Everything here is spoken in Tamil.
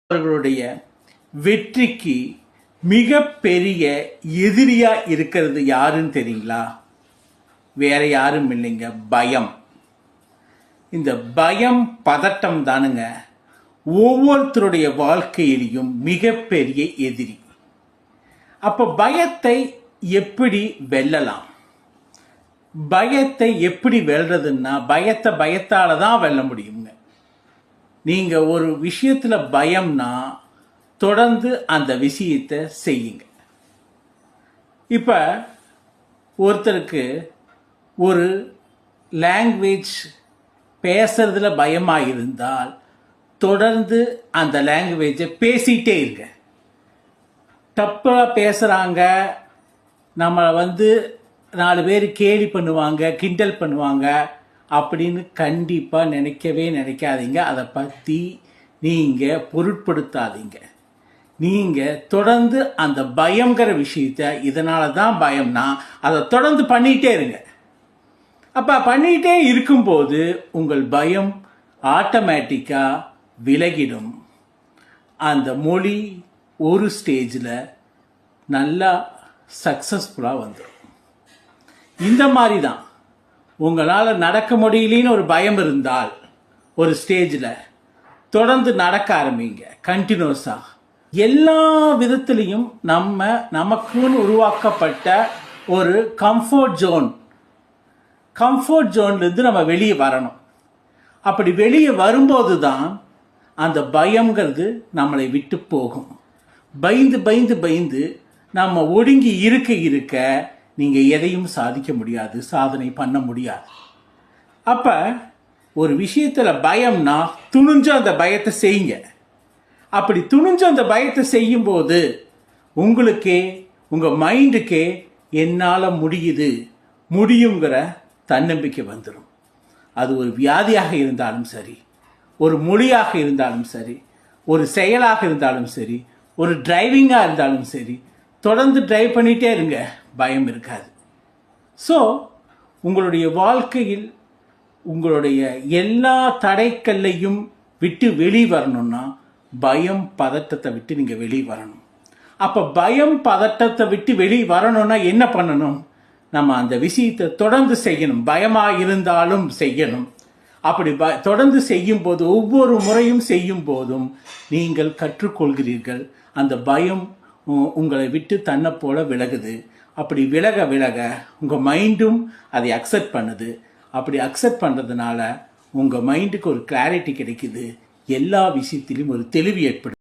அவர்களுடைய வெற்றிக்கு மிகப்பெரிய எதிரியா இருக்கிறது யாருன்னு தெரியுங்களா? வேற யாரும் இல்லைங்க, பயம். இந்த பயம், பதட்டம் தானுங்க ஒவ்வொருத்தருடைய வாழ்க்கையிலையும் மிகப்பெரிய எதிரி. அப்ப பயத்தை எப்படி வெல்லலாம்? பயத்தை எப்படி வெல்றதுன்னா, பயத்தால தான் வெல்ல முடியுங்க. நீங்க ஒரு விஷயத்துல பயம்னா தொடர்ந்து அந்த விஷயத்தை செய்யுங்க. இப்ப ஒருத்தருக்கு ஒரு லாங்குவேஜ் பேசுறதுல பயமா இருந்தால் தொடர்ந்து அந்த லாங்குவேஜை பேசிட்டே இருங்க. தப்பா பேசுறாங்க, நம்மளை 4 பேர் கேலி பண்ணுவாங்க, கிண்டல் பண்ணுவாங்க அப்படின்னு கண்டிப்பா நினைக்கவே நினைக்காதீங்க. அதை பத்தி நீங்க பொருட்படுத்தாதீங்க. நீங்க தொடர்ந்து அந்த பயங்கிற விஷயத்த, இதனால தான் பயம்னா அதை தொடர்ந்து பண்ணிட்டே இருங்க. அப்ப பண்ணிட்டே இருக்கும்போது உங்கள் பயம் ஆட்டோமேட்டிக்கா விலகிடும். அந்த மொழி ஒரு ஸ்டேஜில் நல்லா சக்சஸ்ஃபுல்லாக வந்துடும். இந்த மாதிரி தான் உங்களால் நடக்க முடியலன்னு ஒரு பயம் இருந்தால் ஒரு ஸ்டேஜில் தொடர்ந்து நடக்க ஆரம்பிங்க. கண்டினியூஸாக எல்லா விதத்திலையும் நமக்குன்னு உருவாக்கப்பட்ட ஒரு கம்ஃபர்ட் ஜோன்லேருந்து நம்ம வெளியே வரணும். அப்படி வெளியே வரும்போது தான் அந்த பயம்ங்கிறது நம்மளை விட்டு போகும். பயந்து நம்ம ஒடுங்கி இருக்க நீங்கள் எதையும் சாதிக்க முடியாது, சாதனை பண்ண முடியாது. அப்போ ஒரு விஷயத்தில் பயம்னா துணிஞ்சு அந்த பயத்தை செய்யுங்க. அப்படி துணிஞ்சு அந்த பயத்தை செய்யும்போது உங்களுக்கே, உங்கள் மைண்டுக்கே என்னால் முடியுங்கிற தன்னம்பிக்கை வந்துடும். அது ஒரு வியாதியாக இருந்தாலும் சரி, ஒரு மொழியாக இருந்தாலும் சரி, ஒரு செயலாக இருந்தாலும் சரி, ஒரு டிரைவிங்காக இருந்தாலும் சரி, தொடர்ந்து டிரைவ் பண்ணிகிட்டே இருங்க, பயம் இருக்காது. ஸோ உங்களுடைய வாழ்க்கையில் உங்களுடைய எல்லா தடைக்கல்லையும் விட்டு வெளியே வரணும்னா பயம், பதட்டத்தை விட்டு நீங்கள் வெளியே வரணும். அப்போ பயம், பதட்டத்தை விட்டு வெளியே வரணும்னா என்ன பண்ணணும்? நம்ம அந்த விஷயத்தை தொடர்ந்து செய்யணும். பயமாக இருந்தாலும் செய்யணும். அப்படி தொடர்ந்து செய்யும் போது, ஒவ்வொரு முறையும் செய்யும் போதும் நீங்கள் கற்றுக்கொள்கிறீர்கள். அந்த பயம் உங்களை விட்டு தன்னை போல விலகுது. அப்படி விலக உங்கள் மைண்டும் அதை அக்செப்ட் பண்ணுது. அப்படி அக்செப்ட் பண்ணுறதுனால உங்கள் மைண்டுக்கு ஒரு கிளாரிட்டி கிடைக்குது. எல்லா விஷயத்திலும் ஒரு தெளிவு ஏற்படுது.